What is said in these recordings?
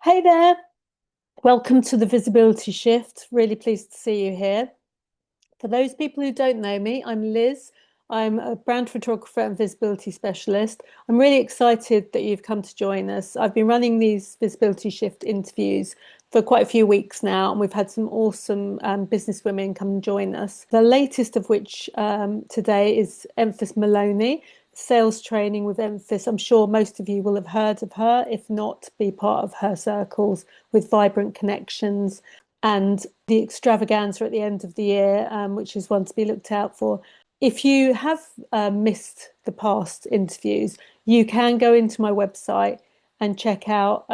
Hey there, welcome to the Visibility Shift. Really pleased to see you here. For those people who don't know me, I'm Liz. I'm a brand photographer and visibility specialist. I'm really excited that you've come to join us. I've been running these Visibility Shift interviews for quite a few weeks now, and we've had some awesome business women come and join us. The latest of which today is Enfys Maloney, sales training with Enfys. I'm sure most of you will have heard of her, if not, be part of her circles with vibrant connections and the extravaganza at the end of the year, which is one to be looked out for. If you have missed the past interviews, you can go into my website and check out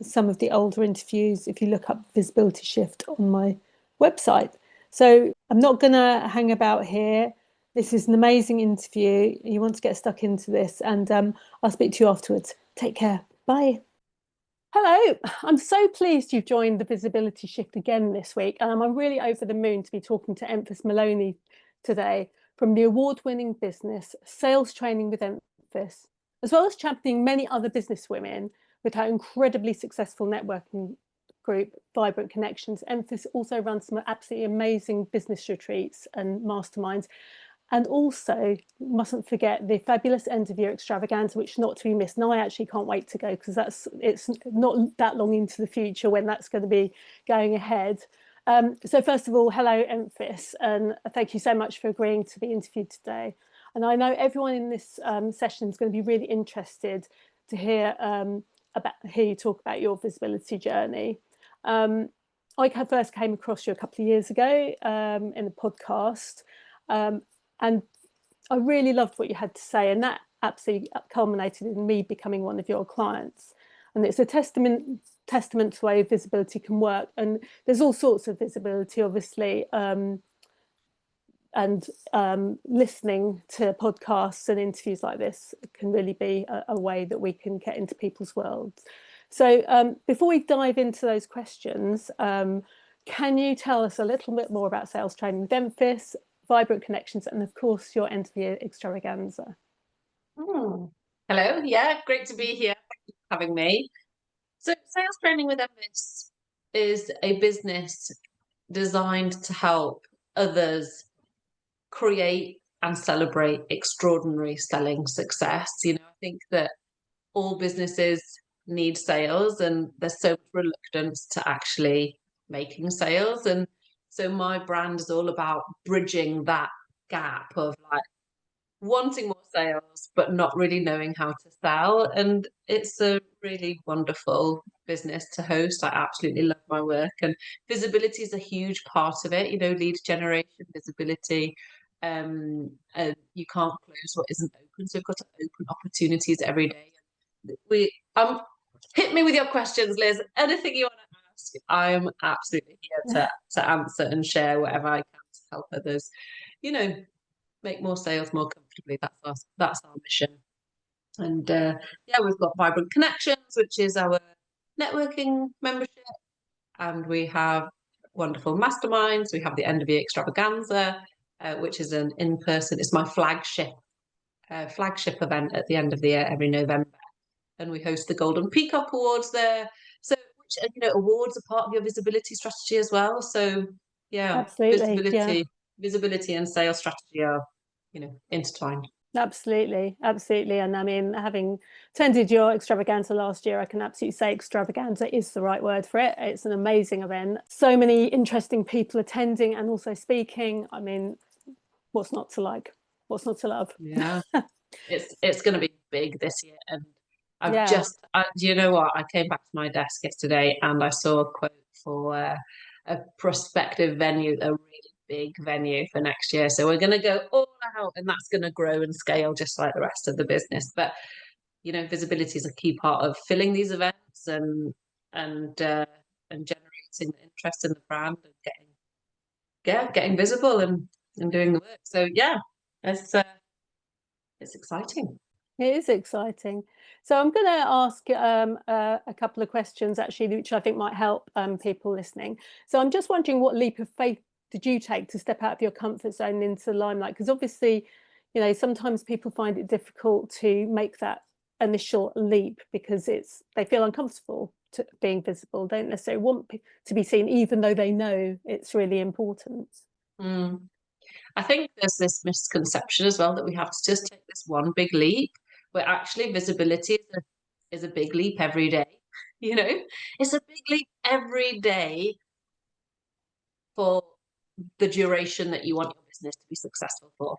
some of the older interviews if you look up Visibility Shift on my website. So I'm not going to hang about here. This is an amazing interview. You want to get stuck into this, and I'll speak to you afterwards. Take care. Bye. Hello, I'm so pleased you've joined the Visibility Shift again this week. I'm really over the moon to be talking to Enfys Maloney today from the award-winning business Sales Training with Enfys, as well as championing many other business women with her incredibly successful networking group, Vibrant Connections. Enfys also runs some absolutely amazing business retreats and masterminds. And also, mustn't forget the fabulous end of year extravaganza, which is not to be missed. Now, I actually can't wait to go because it's not that long into the future when that's going to be going ahead. So first of all, hello, Enfys, and thank you so much for agreeing to be interviewed today. And I know everyone in this session is going to be really interested to hear you talk about your visibility journey. I first came across you a couple of years ago in a podcast. And I really loved what you had to say, and that absolutely culminated in me becoming one of your clients. And it's a testament to the way visibility can work. And there's all sorts of visibility, obviously, and listening to podcasts and interviews like this can really be a way that we can get into people's worlds. So before we dive into those questions, can you tell us a little bit more about sales training with Enfys, Vibrant Connections, and of course your end of year extravaganza? Hello, yeah, great to be here. Thank you for having me. So, Sales Training with Enfys is a business designed to help others create and celebrate extraordinary selling success. I think that all businesses need sales, and there's so much reluctance to actually making sales. And so, my brand is all about bridging that gap of like, wanting more sales but not really knowing how to sell, and it's a really wonderful business to host. I absolutely love my work, and visibility is a huge part of it. Lead generation, visibility, and you can't close what isn't open, so we've got to open opportunities every day. We Hit me with your questions, Liz. Anything you want to ask, I'm absolutely here to answer and share whatever I can to help others you know make more sales more comfortably. That's our mission. And yeah, we've got Vibrant Connections, which is our networking membership, and we have wonderful masterminds. We have the end of year extravaganza, which is an in-person. It's my flagship event at the end of the year every November, and we host the Golden Peacock Awards there. So, which awards are part of your visibility strategy as well. So, yeah, Absolutely, yeah. visibility and sales strategy are intertwined. Absolutely, absolutely. And I mean, having attended your extravaganza last year, I can absolutely say extravaganza is the right word for it. It's an amazing event. So many interesting people attending and also speaking. I mean, what's not to like? What's not to love? Yeah, it's going to be big this year, and Yeah, do you know what? I came back to my desk yesterday and I saw a quote for a prospective venue, a really big venue for next year. So we're going to go all out, and that's going to grow and scale just like the rest of the business. But visibility is a key part of filling these events and and generating the interest in the brand and getting visible and doing the work. So yeah, it's uh, it's exciting. it is exciting. So I'm going to ask a couple of questions actually, which I think might help people listening. So I'm just wondering, what leap of faith did you take to step out of your comfort zone into the limelight? Because obviously, sometimes people find it difficult to make that initial leap because they feel uncomfortable. being visible, don't necessarily want to be seen, even though they know it's really important. Mm. I think there's this misconception as well that we have to just take this one big leap, where actually visibility is a big leap every day. You know, it's a big leap every day for the duration that you want your business to be successful for.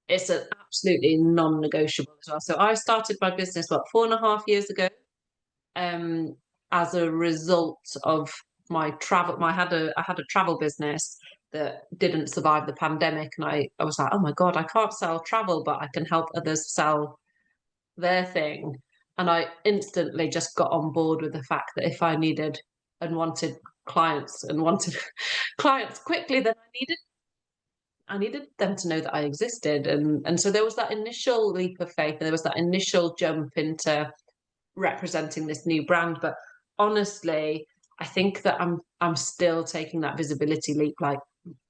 It's an absolutely non-negotiable as well. So I started my business, what, 4.5 years ago, um, as a result of my travel. I had a travel business that didn't survive the pandemic, and I was like, oh my God, I can't sell travel, but I can help others sell their thing. And I instantly just got on board with the fact that if I needed and wanted clients and wanted clients quickly, then I needed them to know that I existed. And so there was that initial leap of faith, and there was that initial jump into representing this new brand. But honestly, I think that I'm still taking that visibility leap like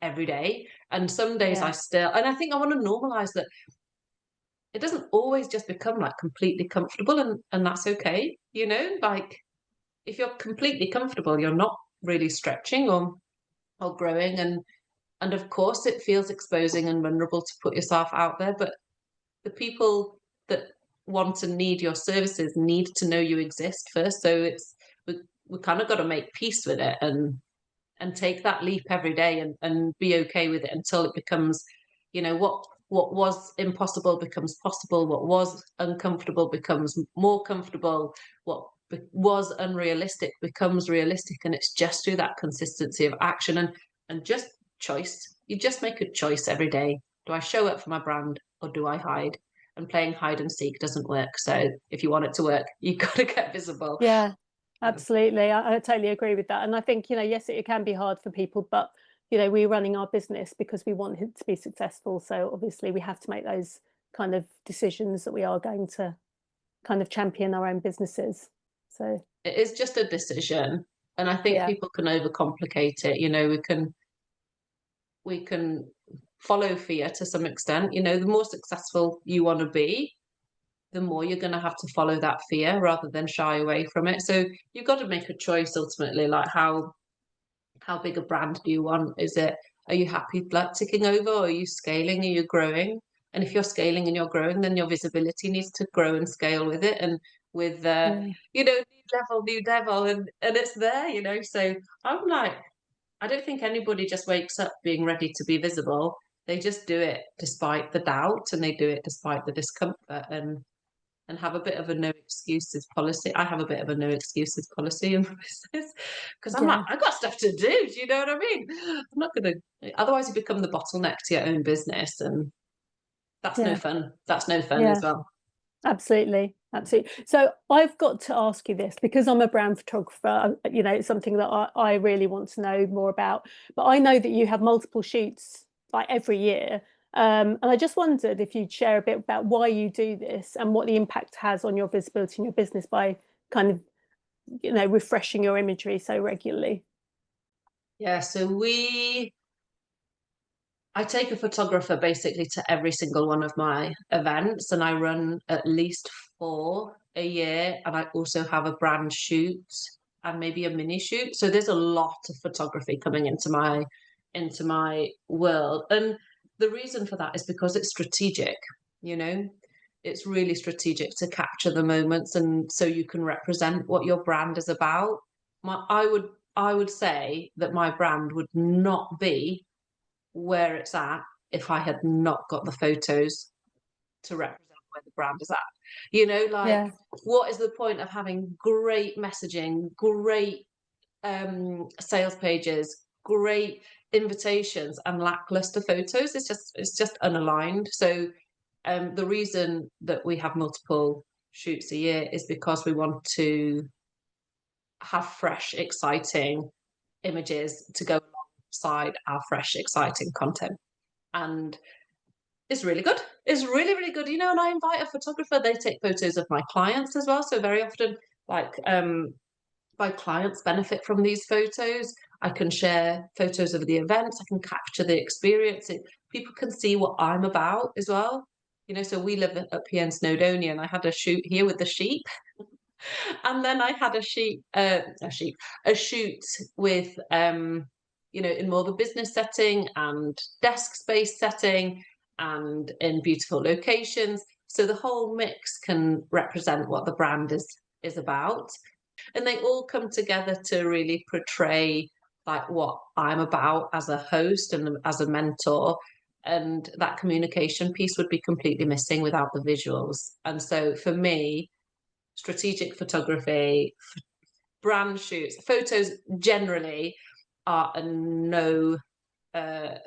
every day. And some days Yeah. and I think I want to normalize that it doesn't always just become like completely comfortable, and that's okay. Like if you're completely comfortable, you're not really stretching or growing. And of course it feels exposing and vulnerable to put yourself out there, but the people that want and need your services need to know you exist first. So we kind of got to make peace with it and take that leap every day and be okay with it until it becomes, what was impossible becomes possible, what was uncomfortable becomes more comfortable, what was unrealistic becomes realistic. And it's just through that consistency of action and just choice. You just make a choice every day. Do I show up for my brand or do I hide? And playing hide and seek doesn't work. So if you want it to work, you've got to get visible. Yeah, absolutely. I totally agree with that. And I think, yes, it can be hard for people, but, we're running our business because we want it to be successful. So obviously we have to make those kind of decisions that we are going to kind of champion our own businesses. So It is just a decision. And I think yeah, people can overcomplicate it. We can follow fear to some extent. The more successful you want to be, the more you're going to have to follow that fear rather than shy away from it. So you've got to make a choice ultimately, like how big a brand do you want? Are you happy like ticking over, or are you scaling? Are you growing? And if you're scaling and you're growing, then your visibility needs to grow and scale with it. And with yeah, new devil, and it's there. So I'm like, I don't think anybody just wakes up being ready to be visible. They just do it despite the doubt, and they do it despite the discomfort, and have a bit of a no excuses policy. I have a bit of a no excuses policy in my business because I'm like, yeah, I've got stuff to do. Do you know what I mean? I'm not going to, otherwise you become the bottleneck to your own business, and that's no yeah, fun. That's no fun as yeah. well. Absolutely. Absolutely. So I've got to ask you this because I'm a brand photographer. It's something that I really want to know more about. But I know that you have multiple shoots like every year. And I just wondered if you'd share a bit about why you do this and what the impact has on your visibility in your business by kind of, refreshing your imagery so regularly. Yeah. So I take a photographer basically to every single one of my events, and I run at least 4 a year. And I also have a brand shoot and maybe a mini shoot. So there's a lot of photography coming into my world. And the reason for that is because it's strategic, you know, it's really strategic to capture the moments, and so you can represent what your brand is about. I would say that my brand would not be where it's at if I had not got the photos to represent where the brand is at. Like, Yeah. what is the point of having great messaging, great sales pages, great invitations, and lackluster photos? It's just unaligned. So the reason that we have multiple shoots a year is because we want to have fresh, exciting images to go alongside our fresh, exciting content. And it's really good. It's really, really good. And I invite a photographer. They take photos of my clients as well. So very often, like, my clients benefit from these photos. I can share photos of the events. I can capture the experience. People can see what I'm about as well. So we live up here in Snowdonia, and I had a shoot here with the sheep. And then I had a shoot with, in more of a business setting and desk space setting and in beautiful locations. So the whole mix can represent what the brand is about. And they all come together to really portray like what I'm about as a host and as a mentor. And that communication piece would be completely missing without the visuals. And so for me, strategic photography, brand shoots, photos generally are a no, are,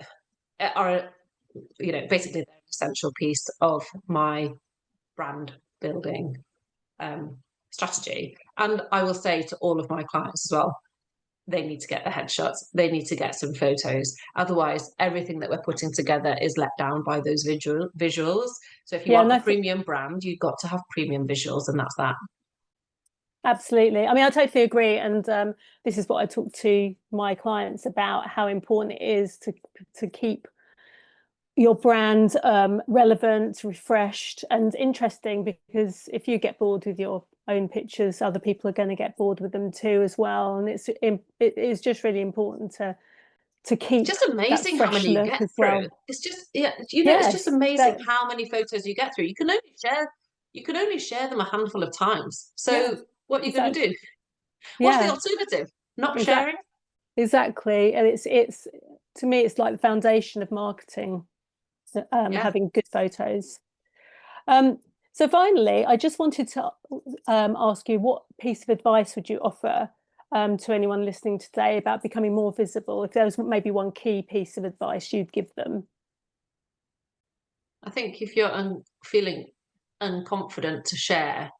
basically they're an essential piece of my brand building um, strategy. And I will say to all of my clients as well, they need to get the headshots. They need to get some photos. Otherwise, everything that we're putting together is let down by those visuals. So if you Yeah, want and a I think premium brand, you've got to have premium visuals, and that's that. absolutely. I mean, I totally agree. And this is what I talk to my clients about, how important it is to keep your brand relevant, refreshed, and interesting. Because if you get bored with your own pictures, other people are going to get bored with them too as well. And it is just really important to It's keep just that amazing how fresh many you look get as through. well. It's just, it's just Yes, amazing that how many photos you get through. You can only share them a handful of times. yeah, So what are you going to exactly. do? What's the Yeah, alternative? Not exactly. sharing? Exactly. And it's to me, it's like the foundation of marketing, Yeah. having good photos. Um, so finally, I just wanted to ask you, what piece of advice would you offer to anyone listening today about becoming more visible? If there was maybe one key piece of advice you'd give them. I think if you're feeling unconfident to share,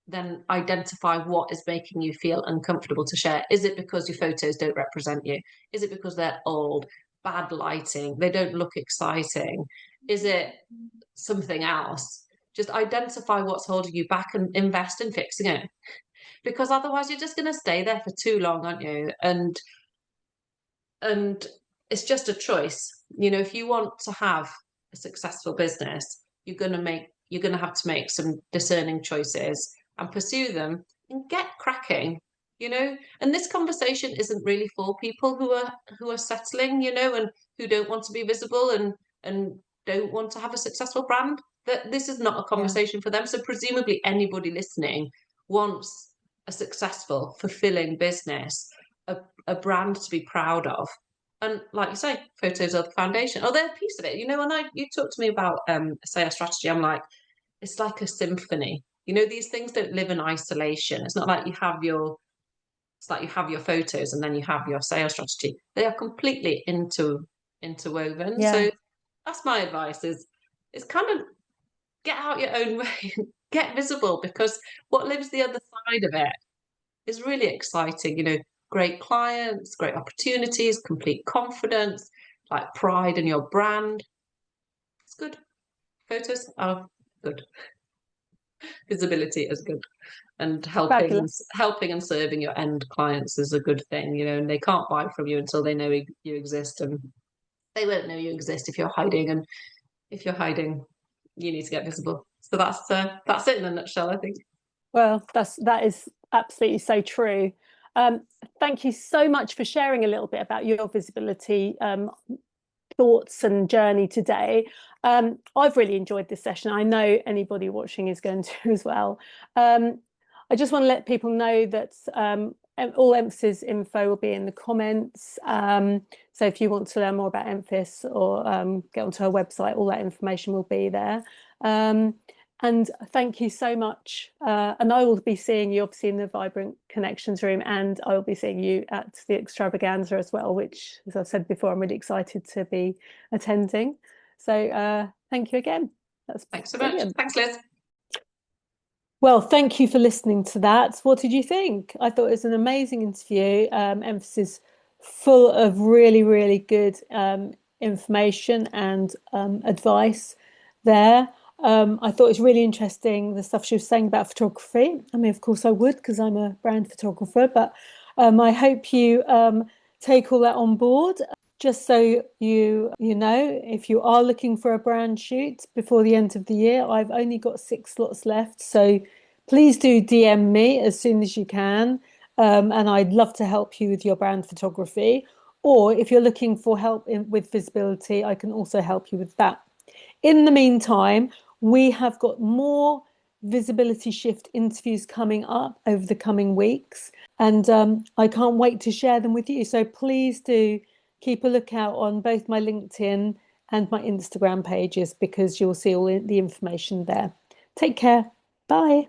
then identify what is making you feel uncomfortable to share. Is it because your photos don't represent you? Is it because they're old, bad lighting, they don't look exciting? Is it something else? Just identify what's holding you back and invest in fixing it. Because otherwise you're just going to stay there for too long, aren't you? And it's just a choice. If you want to have a successful business, you're going to have to make some discerning choices and pursue them and get cracking. And this conversation isn't really for people who are settling, and who don't want to be visible and don't want to have a successful brand. That this is not a Yeah, conversation for them. So presumably anybody listening wants a successful, fulfilling business, a brand to be proud of. And like you say, photos are the foundation. Oh, they're a piece of it. When you talk to me about sales strategy, I'm like, it's like a symphony. These things don't live in isolation. It's not like it's like you have your photos and then you have your sales strategy. They are completely interwoven. yeah, So that's my advice is kind of get out your own way, get visible, because what lives the other side of it is really exciting. Great clients, great opportunities, complete confidence, like pride in your brand. It's good. Photos are good. Visibility is good. And fabulous. helping and serving your end clients is a good thing, and they can't buy from you until they know you exist, and they won't know you exist if you're hiding. And if you're hiding, you need to get visible. So that's it in a nutshell, I think. Well, that is absolutely so true. Um, Thank you so much for sharing a little bit about your visibility thoughts and journey today. I've really enjoyed this session. I know anybody watching is going to as well. I just want to let people know that all Enfys info will be in the comments. So if you want to learn more about Enfys or get onto her website, all that information will be there. And thank you so much. And I will be seeing you obviously in the Vibrant Connections room, and I will be seeing you at the extravaganza as well, which, as I said before, I'm really excited to be attending. So thank you again. That's Thanks so much. brilliant. Thanks, Liz. Well, thank you for listening to that. What did you think? I thought it was an amazing interview. Emphasis full of really, really good information and advice there. I thought it was really interesting the stuff she was saying about photography. I mean, of course, I would because I'm a brand photographer, but I hope you take all that on board. Just so you know, if you are looking for a brand shoot before the end of the year, I've only got 6 slots left. So Please do DM me as soon as you can. And I'd love to help you with your brand photography. Or if you're looking for help with visibility, I can also help you with that. In the meantime, we have got more visibility shift interviews coming up over the coming weeks, and I can't wait to share them with you. So please do keep a lookout on both my LinkedIn and my Instagram pages because you'll see all the information there. Take care. Bye.